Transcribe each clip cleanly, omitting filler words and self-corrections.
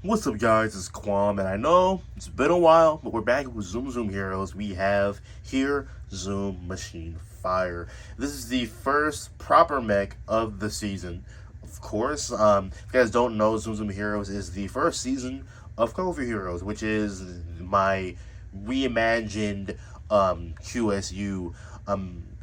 What's up, guys? It's Quam, and I know it's been a while, but we're back with ZoomZoom Heroes. We have here ZoomMachine Fire. This is the first proper mech of the season, of course. If you guys don't know, ZoomZoom Heroes is the first season of Call of Duty Heroes, which is my reimagined QSU.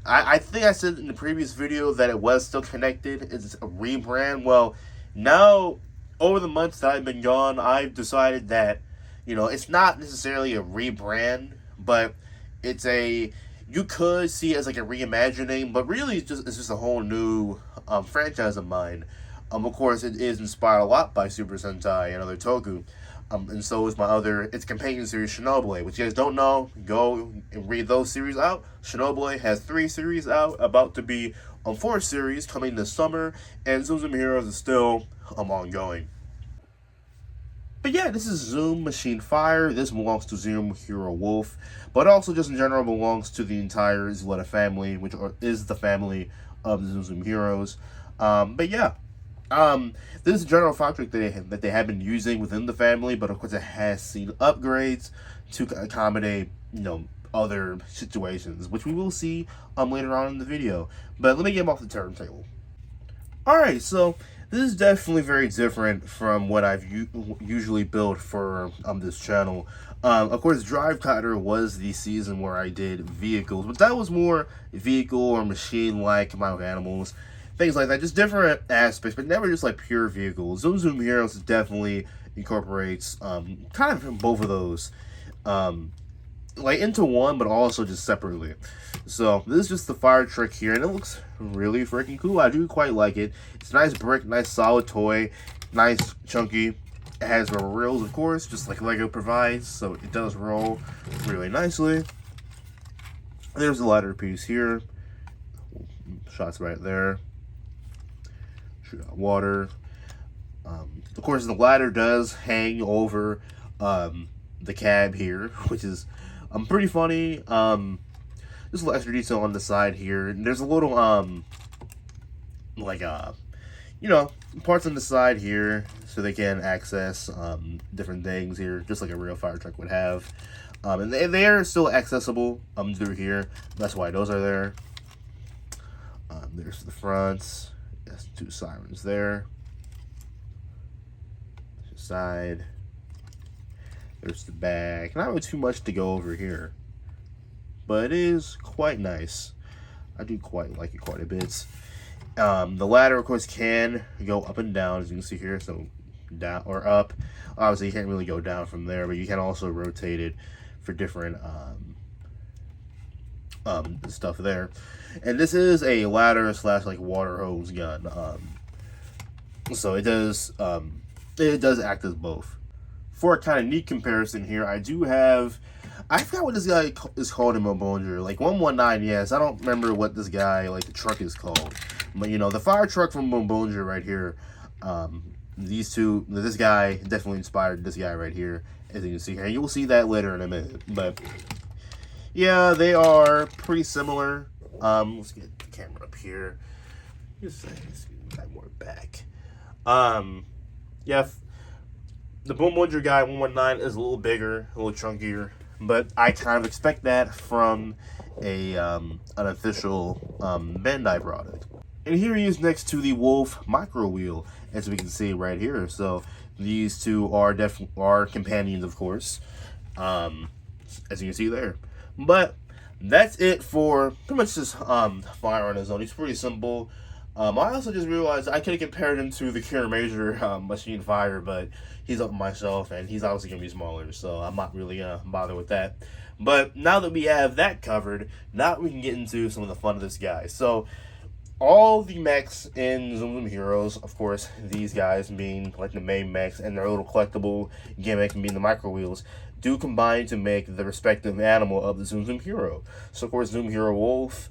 I think I said in the previous video that it was still connected. It's a rebrand. Well, now, over the months that I've been gone, I've decided that, it's not necessarily a rebrand, but you could see it as like a reimagining, but really it's just a whole new franchise of mine. Of course, it is inspired a lot by Super Sentai and other toku. And so is its companion series, Shinoble, which you guys don't know, go and read those series out. Shinoble has 3 series out, about to be 4 series coming this summer, and ZoomZoom Heroes is still ongoing. But yeah, this is ZoomMachine Fire. This belongs to Zoom Hero Wolf, but also just in general belongs to the entire Zleta family, which is the family of the ZoomZoom Heroes. But yeah. This is a general fabric that they have been using within the family, but of course it has seen upgrades to accommodate, other situations, which we will see later on in the video. But let me get them off the turntable. Alright, so this is definitely very different from what I've usually built for this channel. Of course, Drive Cutter was the season where I did vehicles, but that was more vehicle or machine-like amount of animals. Things like that, just different aspects, but never just like pure vehicles. ZoomZoom Heroes definitely incorporates kind of both of those, like into one, but also just separately. So this is just the fire truck here, and it looks really freaking cool. I do quite like it. It's a nice brick, nice solid toy, nice chunky. It has rails, of course, just like Lego provides, so it does roll really nicely. There's the ladder piece here. Shots right there. Shoot out water. Of course, the ladder does hang over the cab here, which is pretty funny. Just a little extra detail on the side here. And there's a little parts on the side here so they can access different things here, just like a real fire truck would have. And they are still accessible through here. That's why those are there. There's the fronts. That's 2 sirens there. There's the side. There's the back. Not really too much to go over here, but it is quite nice. I do quite like it quite a bit. The ladder, of course, can go up and down, as you can see here. So down or up. Obviously, you can't really go down from there, but you can also rotate it for different stuff there. And this is a ladder / like water hose gun, so it does act as both. For a kind of neat comparison here, I forgot what this guy is called in Mobonja, like 119. Yes, I don't remember what this guy, like the truck, is called, but the fire truck from Mobonja right here. This guy definitely inspired this guy right here, as you can see here. You will see that later in a minute, but yeah, they are pretty similar. Let's get the camera up here. Just a second, let's get more back. Yeah, the Boom guy 119 is a little bigger, a little chunkier, but I kind of expect that from an official Bandai product. And here he is next to the Wolf Micro Wheel, as we can see right here. So these two are companions, of course, as you can see there. But that's it for pretty much just fire on his own. He's pretty simple. I also just realized I could have compared him to the Kira Major Machine Fire, but he's up myself, and he's obviously going to be smaller, so I'm not really going to bother with that. But now that we have that covered, now we can get into some of the fun of this guy. So all the mechs in ZoomZoom Heroes, of course, these guys being like the main mechs, and their little collectible gimmick being the micro wheels, do combine to make the respective animal of the ZoomZoom Hero. So of course, Zoom Hero Wolf,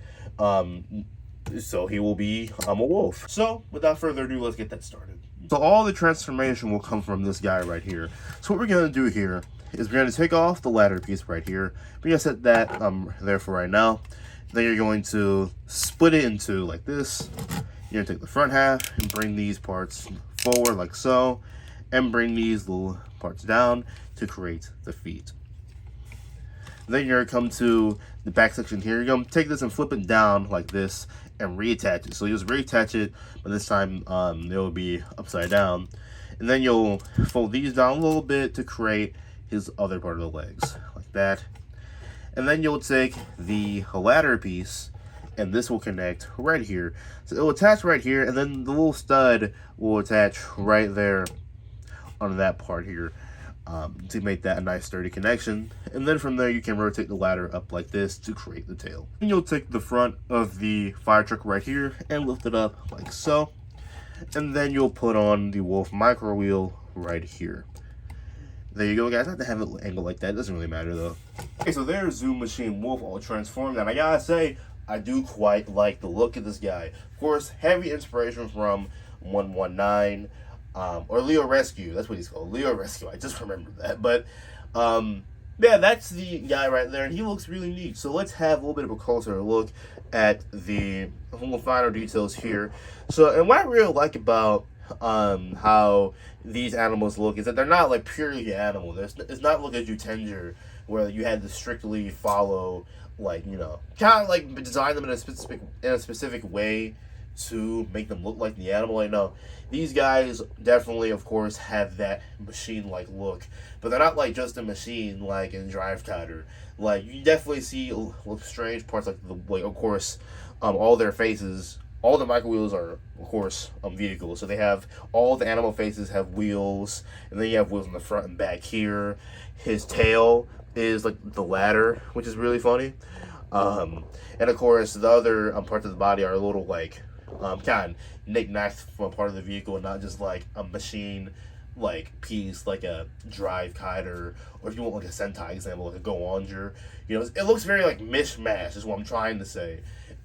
so he will be a wolf. So without further ado, let's get that started. So all the transformation will come from this guy right here. So what we're going to do here is we're going to take off the ladder piece right here. We're going to set that there for right now. Then you're going to split it into like this. You're going to take the front half and bring these parts forward like so. and bring these little parts down to create the feet. Then you're gonna come to the back section here. You're gonna take this and flip it down like this and reattach it. So you'll just reattach it, but this time it'll be upside down. And then you'll fold these down a little bit to create his other part of the legs, like that. And then you'll take the ladder piece, and this will connect right here. So it'll attach right here, and then the little stud will attach right there on that part here. To make that a nice sturdy connection. And then from there you can rotate the ladder up like this to create the tail. And you'll take the front of the fire truck right here and lift it up like so. And then you'll put on the wolf micro wheel right here. There you go, guys. I have to have it angled like that. It doesn't really matter though. Okay, so there's ZoomMachine Wolf all transformed, and I gotta say, I do quite like the look of this guy. Of course, heavy inspiration from 119. Or Leo Rescue, that's what he's called, Leo Rescue, I just remembered that, but, yeah, that's the guy right there, and he looks really neat. So let's have a little bit of a closer look at the little finer details here. So, and what I really like about, how these animals look is that they're not, like, purely animal. It's not like a Jutender, where you had to strictly follow, like, you know, kind of, like, design them in a specific way to make them look like the animal. I know these guys definitely, of course, have that machine-like look, but they're not like just a machine like in Drive Cutter. Like, you definitely see strange parts, like of course, all their faces, all the micro wheels are of course vehicles. So they have all the animal faces have wheels, and then you have wheels in the front and back here. His tail is like the ladder, which is really funny. And of course, the other parts of the body are a little like kind of knick-knacked from a part of the vehicle, and not just like a machine like piece, like a Drive Kiter, or if you want like a Sentai example, like a Go-Onger. You know, it looks very like mishmash, is what I'm trying to say,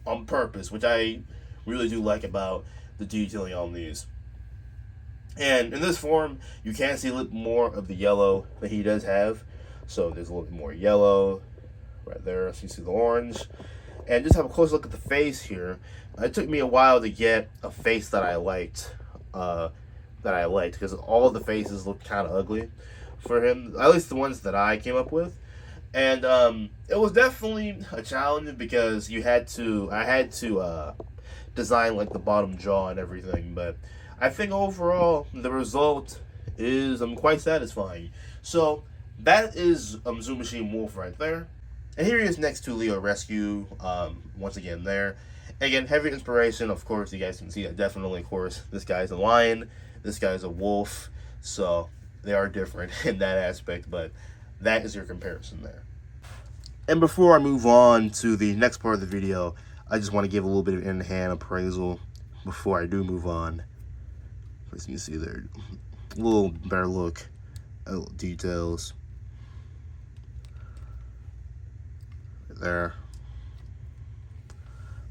on purpose, which I really do like about the detailing on these. And in this form, you can see a little more of the yellow that he does have. So there's a little bit more yellow right there, so you see the orange. And just have a close look at the face here. It took me a while to get a face that I liked, because all of the faces looked kind of ugly for him, at least the ones that I came up with. And it was definitely a challenge because I had to design like the bottom jaw and everything. But I think overall the result is quite satisfying. So that is ZoomMachine Wolf right there. And here he is next to Leo Rescue, once again there. Again, heavy inspiration, of course, you guys can see that definitely, of course, this guy's a lion, this guy's a wolf, so they are different in that aspect, but that is your comparison there. And before I move on to the next part of the video, I just want to give a little bit of in-hand appraisal before I do move on. As you can see there, a little better look at little details. There.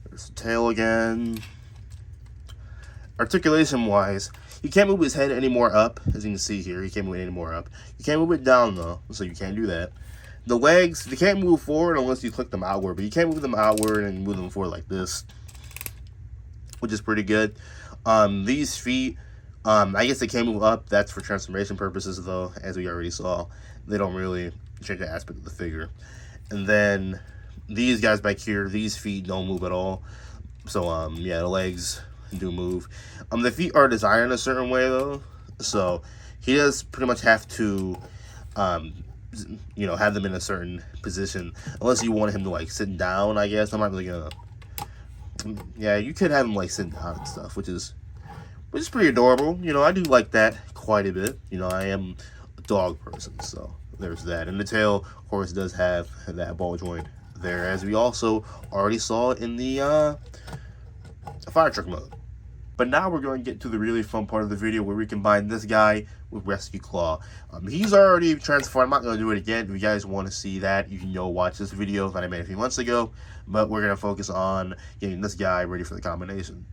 There's the tail again. Articulation wise, you can't move his head any more up, as you can see here. You can't move it any more up. You can't move it down though, so you can't do that. The legs, they can't move forward unless you click them outward, but you can't move them outward and move them forward like this, which is pretty good. These feet, I guess they can't move up. That's for transformation purposes though, as we already saw. They don't really change the aspect of the figure. And then these guys back here, these feet don't move at all. So, yeah, the legs do move. The feet are designed in a certain way, though. So, he does pretty much have to, you know, have them in a certain position. Unless you want him to, like, sit down, I guess. I'm not really gonna... Yeah, you could have him, like, sit down and stuff, which is pretty adorable. You know, I do like that quite a bit. You know, I am a dog person, so there's that. And the tail, of course, does have that ball joint there, as we also already saw in the fire truck mode. But now we're going to get to the really fun part of the video where we combine this guy with Rescue Claw. He's already transformed. I'm not going to do it again. If you guys want to see that, you can go watch this video that I made a few months ago. But we're going to focus on getting this guy ready for the combination.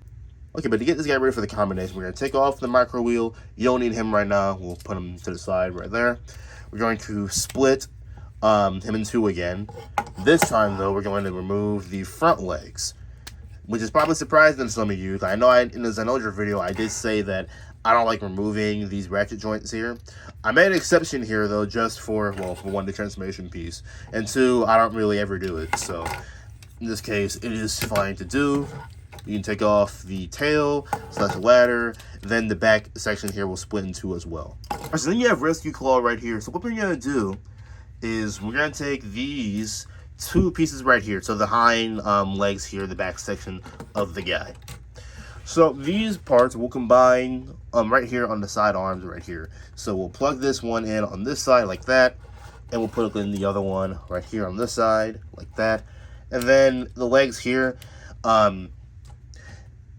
Okay, but to get this guy ready for the combination, we're going to take off the micro wheel. You don't need him right now. We'll put him to the side right there. We're going to split him in two again. This time, though, we're going to remove the front legs, which is probably surprising to some of you. I know in the Zenodra video, I did say that I don't like removing these ratchet joints here. I made an exception here though, just for, well, for one, the transformation piece, and two, I don't really ever do it. So in this case, it is fine to do. You can take off the tail, slash the ladder, then the back section here will split in two as well. So then you have Rescue Claw right here. So what we're gonna do is we're gonna take these two pieces right here. So the hind legs here, the back section of the guy. So these parts will combine right here on the side arms right here. So we'll plug this one in on this side like that, and we'll put it in the other one right here on this side like that. And then the legs here, I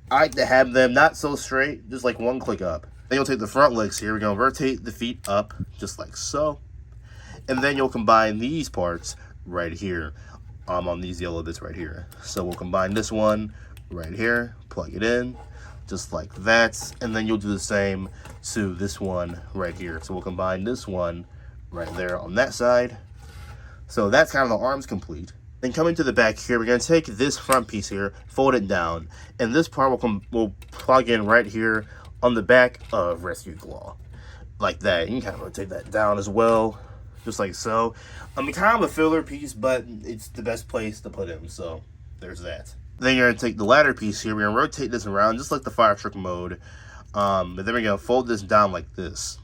like to have them not so straight, just like one click up. Then you'll take the front legs here, we're gonna rotate the feet up just like so. And then you'll combine these parts right here on these yellow bits right here. So we'll combine this one right here, plug it in just like that, and then you'll do the same to this one right here. So we'll combine this one right there on that side. So that's kind of the arms complete. Then coming to the back here, we're going to take this front piece here, fold it down, and this part will plug in right here on the back of Rescue Claw like that. You can kind of rotate that down as well, just like so. Kind of a filler piece, but it's the best place to put him, so there's that. Then you're going to take the ladder piece here, we're going to rotate this around just like the fire truck mode, but then we're going to fold this down like this.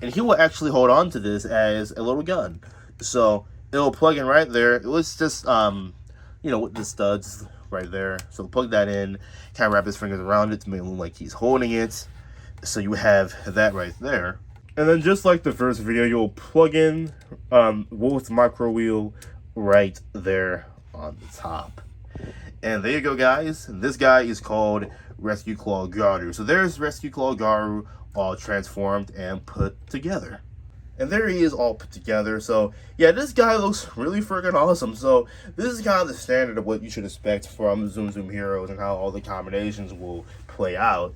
And he will actually hold on to this as a little gun. So it'll plug in right there. It was just, you know, with the studs right there. So plug that in, kind of wrap his fingers around it to make it look like he's holding it. So you have that right there. And then just like the first video, you'll plug in Wolf's micro wheel right there on the top. And there you go, guys. This guy is called Rescue Claw Garu. So there's Rescue Claw Garu all transformed and put together. And there he is all put together. So yeah, this guy looks really freaking awesome. So this is kind of the standard of what you should expect from ZoomZoom heroes and how all the combinations will play out.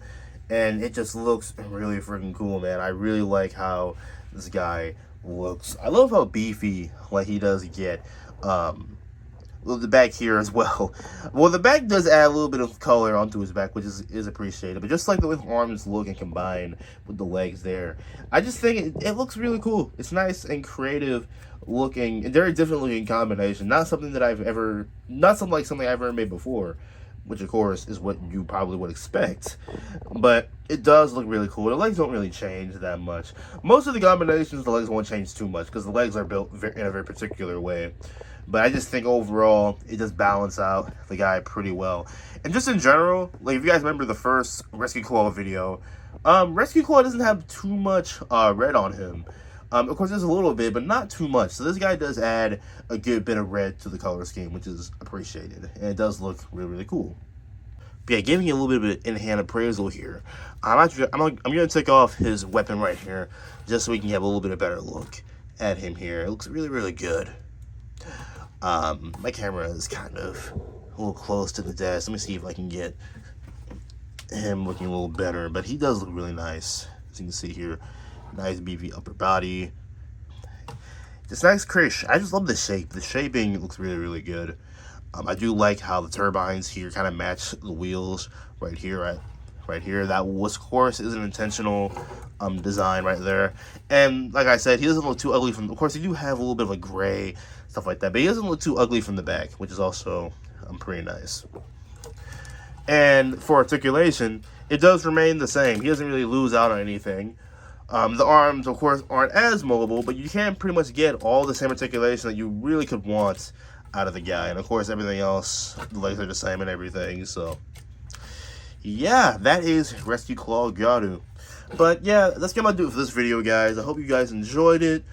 And it just looks really freaking cool, man. I really like how this guy looks. I love how beefy like he does get. Well, the back here as well. Well, the back does add a little bit of color onto his back, which is appreciated. But just like the way the arms look and combine with the legs there, I just think it looks really cool. It's nice and creative looking, and very different looking combination. Not something that I've ever made before, which of course is what you probably would expect. But it does look really cool. The legs don't really change that much. Most of the combinations, the legs won't change too much because the legs are built in a very particular way. But I just think overall, it does balance out the guy pretty well. And just in general, like if you guys remember the first Rescue Claw video, Rescue Claw doesn't have too much red on him. Of course, there's a little bit, but not too much. So this guy does add a good bit of red to the color scheme, which is appreciated. And it does look really, really cool. But yeah, giving you a little bit of in-hand appraisal here. I'm going to take off his weapon right here, just so we can have a little bit of better look at him here. It looks really, really good. My camera is kind of a little close to the desk. Let me see if I can get him looking a little better. But he does look really nice, as you can see here. Nice beefy upper body. This nice creation. I just love the shape. The shaping looks really, really good. I do like how the turbines here kind of match the wheels right here, right here. That was, of course, is an intentional design right there. And like I said, he doesn't look too ugly from. Of course, he do have a little bit of a gray stuff like that, but he doesn't look too ugly from the back, which is also pretty nice. And for articulation, it does remain the same. He doesn't really lose out on anything. The arms, of course, aren't as mobile, but you can pretty much get all the same articulation that you really could want out of the guy. And of course, everything else, the legs are the same and everything. So yeah, that is Rescue Claw Garu. But yeah, that's gonna do it for this video, guys. I hope you guys enjoyed it.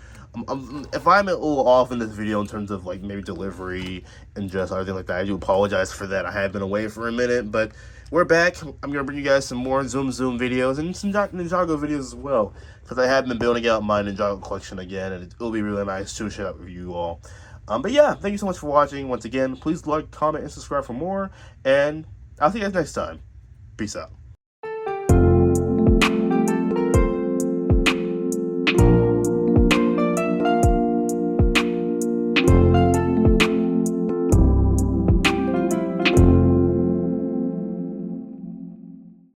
If I'm a little off in this video in terms of like maybe delivery and just everything like that, I do apologize for that. I have been away for a minute, but we're back. I'm gonna bring you guys some more ZoomZoom videos and some Ninjago videos as well, because I have been building out my Ninjago collection again, and it'll be really nice to share that with you all. But yeah, thank you so much for watching. Once again, please like, comment, and subscribe for more, and I'll see you guys next time. Peace out.